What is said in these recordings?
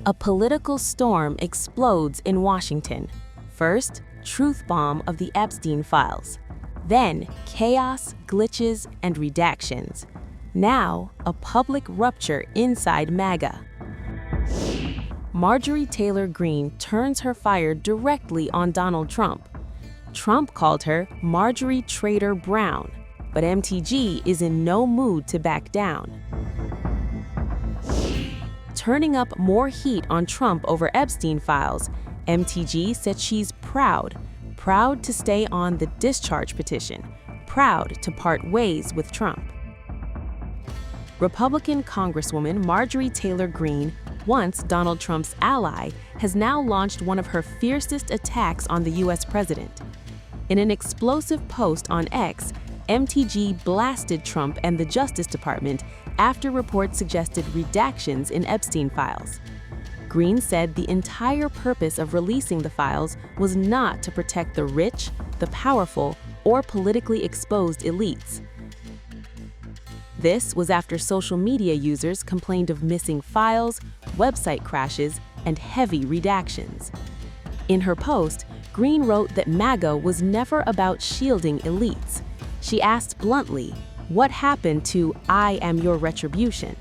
A political storm explodes in Washington. First, truth bomb of the Epstein files. Then, chaos, glitches, and redactions. Now, a public rupture inside MAGA. Marjorie Taylor Greene turns her fire directly on Donald Trump. Trump called her Marjorie Traitor Brown, but MTG is in no mood to back down. Turning up more heat on Trump over Epstein files, MTG said she's proud to stay on the discharge petition, proud to part ways with Trump. Republican Congresswoman Marjorie Taylor Greene, once Donald Trump's ally, has now launched one of her fiercest attacks on the U.S. president. In an explosive post on X, MTG blasted Trump and the Justice Department after reports suggested redactions in Epstein files. Greene said the entire purpose of releasing the files was not to protect the rich, the powerful, or politically exposed elites. This was after social media users complained of missing files, website crashes, and heavy redactions. In her post, Greene wrote that MAGA was never about shielding elites. She asked bluntly, "What happened to 'I am your retribution'?"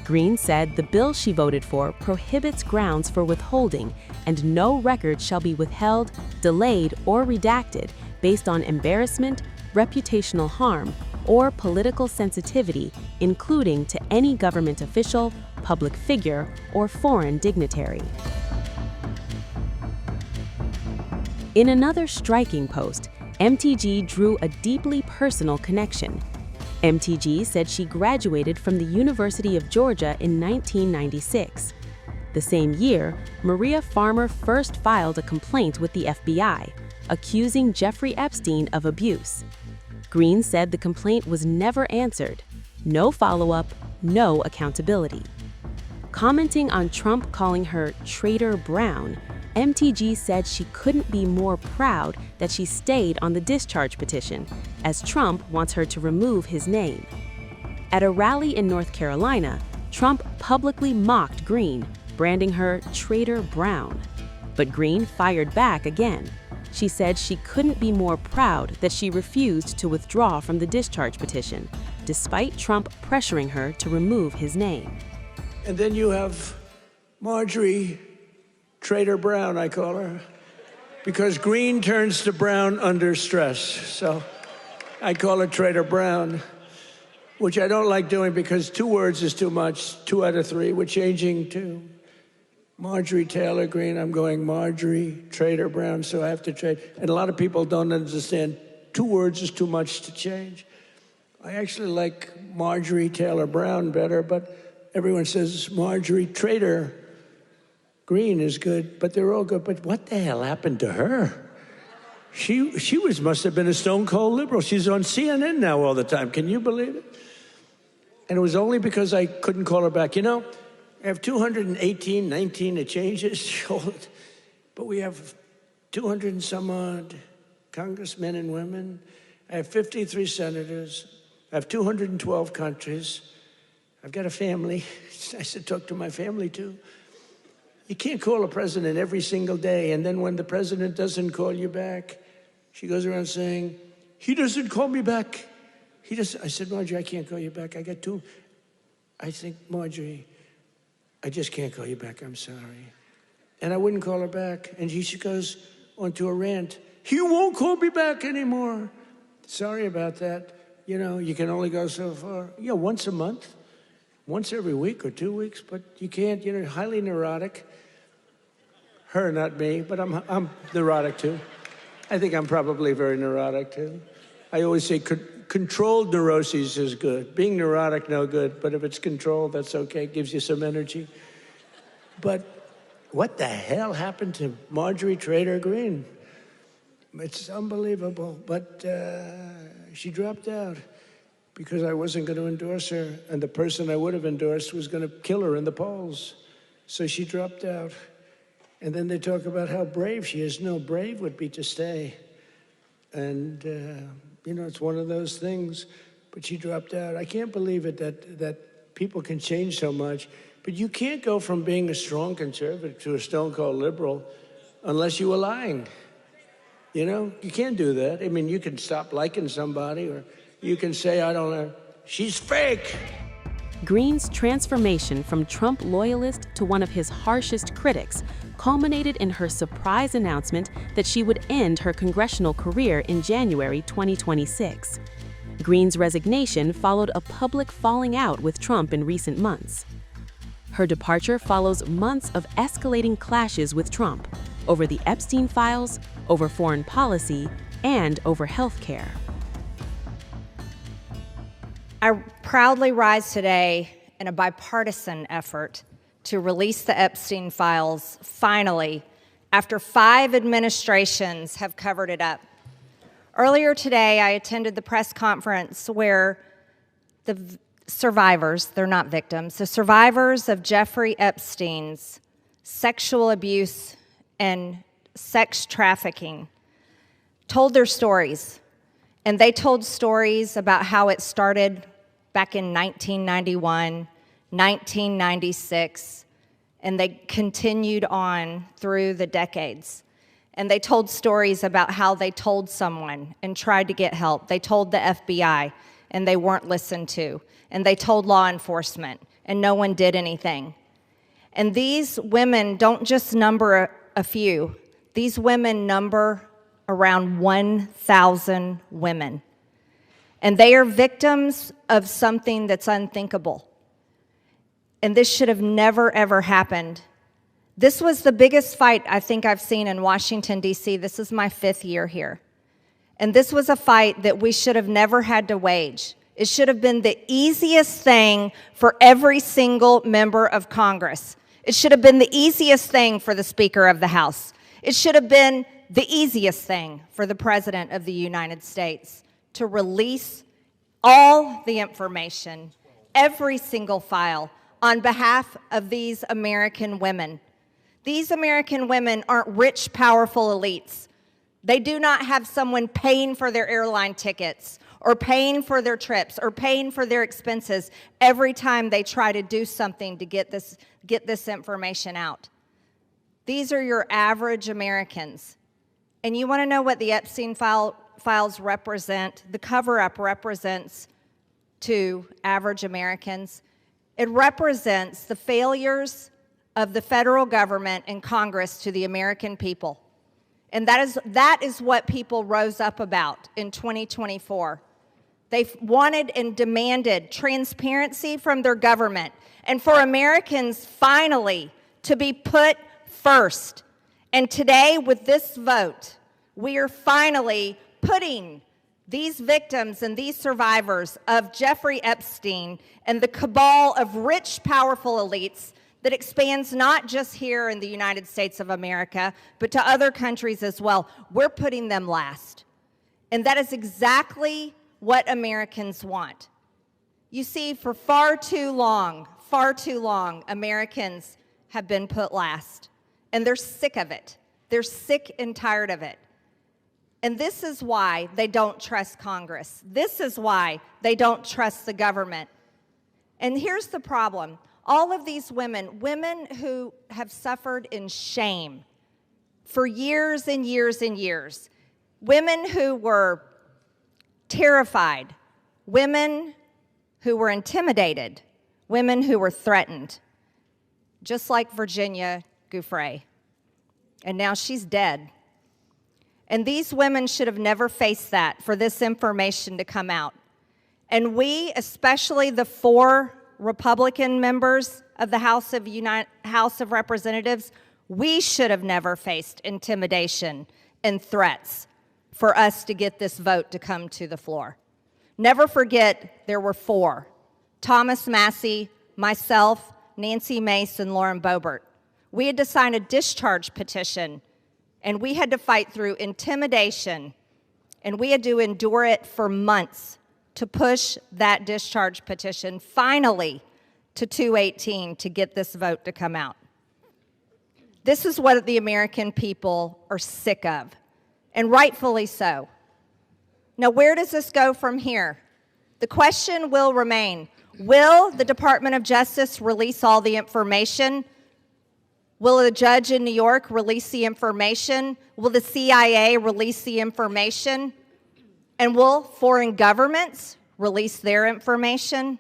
Greene said the bill she voted for prohibits grounds for withholding, and no record shall be withheld, delayed, or redacted based on embarrassment, reputational harm, or political sensitivity, including to any government official, public figure, or foreign dignitary. In another striking post, MTG drew a deeply personal connection. MTG said she graduated from the University of Georgia in 1996. The same year, Maria Farmer first filed a complaint with the FBI, accusing Jeffrey Epstein of abuse. Greene said the complaint was never answered. No follow-up, no accountability. Commenting on Trump calling her Traitor Brown, MTG said she couldn't be more proud that she stayed on the discharge petition, as Trump wants her to remove his name. At a rally in North Carolina, Trump publicly mocked Greene, branding her Traitor Brown. But Greene fired back again. She said she couldn't be more proud that she refused to withdraw from the discharge petition, despite Trump pressuring her to remove his name. And then you have Marjorie Traitor Brown, I call her, because Greene turns to brown under stress. So I call her Traitor Brown, which I don't like doing because 2 words is too much, 2 out of 3. We're changing to Marjorie Taylor Greene. I'm going Marjorie Traitor Brown, so I have to trade. And a lot of people don't understand 2 words is too much to change. I actually like Marjorie Taylor Brown better, but everyone says Marjorie Traitor Greene is good, but they're all good. But what the hell happened to her? She must have been a stone cold liberal. She's on CNN now all the time. Can you believe it? And it was only because I couldn't call her back. You know, I have 218, 19, it changes. But we have 200 and some odd congressmen and women. I have 53 senators. I have 212 countries. I've got a family. It's nice to talk to my family, too. You can't call a president every single day, and then when the president doesn't call you back, she goes around saying, "He doesn't call me back. He doesn't." I said, "Marjorie, I can't call you back. I got 2. I think, Marjorie, I just can't call you back. I'm sorry." And I wouldn't call her back. And she goes onto a rant. "He won't call me back anymore." Sorry about that. You know, you can only go so far. Yeah, once a month, once every week or 2 weeks, but you can't, you know, highly neurotic. Her, not me, but I'm neurotic too. I think I'm probably very neurotic too. I always say controlled neuroses is good. Being neurotic, no good, but if it's controlled, that's okay. It gives you some energy. But what the hell happened to Marjorie Traitor Greene? It's unbelievable, but she dropped out because I wasn't going to endorse her, and the person I would have endorsed was going to kill her in the polls. So she dropped out. And then they talk about how brave she is. No, brave would be to stay. And, you know, it's one of those things. But she dropped out. I can't believe it that people can change so much. But you can't go from being a strong conservative to a stone-cold liberal unless you are lying. You know, you can't do that. I mean, you can stop liking somebody, or you can say, I don't know, she's fake. Greene's transformation from Trump loyalist to one of his harshest critics culminated in her surprise announcement that she would end her congressional career in January 2026. Greene's resignation followed a public falling out with Trump in recent months. Her departure follows months of escalating clashes with Trump over the Epstein files, over foreign policy, and over health care. I proudly rise today in a bipartisan effort to release the Epstein files, finally, after 5 administrations have covered it up. Earlier today, I attended the press conference where the survivors, they're not victims, the survivors of Jeffrey Epstein's sexual abuse and sex trafficking told their stories. And they told stories about how it started back in 1991, 1996, and they continued on through the decades. And they told stories about how they told someone and tried to get help. They told the FBI, and they weren't listened to. And they told law enforcement, and no one did anything. And these women don't just number a few. These women number around 1,000 women. And they are victims of something that's unthinkable. And this should have never, ever happened. This was the biggest fight I think I've seen in Washington, D.C. This is my 5th year here. And this was a fight that we should have never had to wage. It should have been the easiest thing for every single member of Congress. It should have been the easiest thing for the Speaker of the House. It should have been the easiest thing for the President of the United States to release all the information, every single file, on behalf of these American women. These American women aren't rich, powerful elites. They do not have someone paying for their airline tickets or paying for their trips or paying for their expenses every time they try to do something to get this information out. These are your average Americans. And you want to know what the Epstein files represent, the cover-up represents to average Americans? It represents the failures of the federal government and Congress to the American people. And that is what people rose up about in 2024. They wanted and demanded transparency from their government and for Americans finally to be put first. And today, with this vote, we are finally putting these victims and these survivors of Jeffrey Epstein and the cabal of rich, powerful elites that expands not just here in the United States of America, but to other countries as well. We're putting them last. And that is exactly what Americans want. You see, for far too long, Americans have been put last. And they're sick of it. They're sick and tired of it. And this is why they don't trust Congress. This is why they don't trust the government. And here's the problem. All of these women who have suffered in shame for years and years and years, women who were terrified, women who were intimidated, women who were threatened, just like Virginia Giuffre. And now she's dead. And these women should have never faced that for this information to come out. And we, especially the 4 Republican members of the House of Representatives, we should have never faced intimidation and threats for us to get this vote to come to the floor. Never forget there were 4. Thomas Massie, myself, Nancy Mace, and Lauren Boebert. We had to sign a discharge petition, and we had to fight through intimidation, and we had to endure it for months to push that discharge petition finally to 218 to get this vote to come out. This is what the American people are sick of, and rightfully so. Now, where does this go from here? The question will remain, Will the Department of Justice release all the information? Will a judge in New York release the information? Will the CIA release the information? And will foreign governments release their information?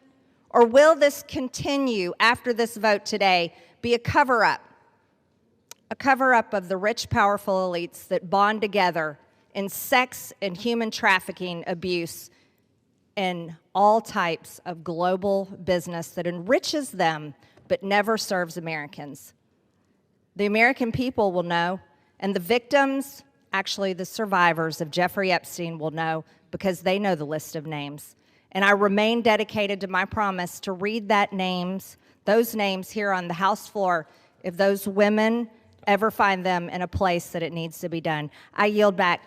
Or will this continue after this vote today be a cover-up? A cover-up of the rich, powerful elites that bond together in sex and human trafficking abuse and all types of global business that enriches them but never serves Americans. The American people will know, and the victims, actually the survivors of Jeffrey Epstein, will know because they know the list of names. And I remain dedicated to my promise to read those names here on the House floor if those women ever find them in a place that it needs to be done. I yield back.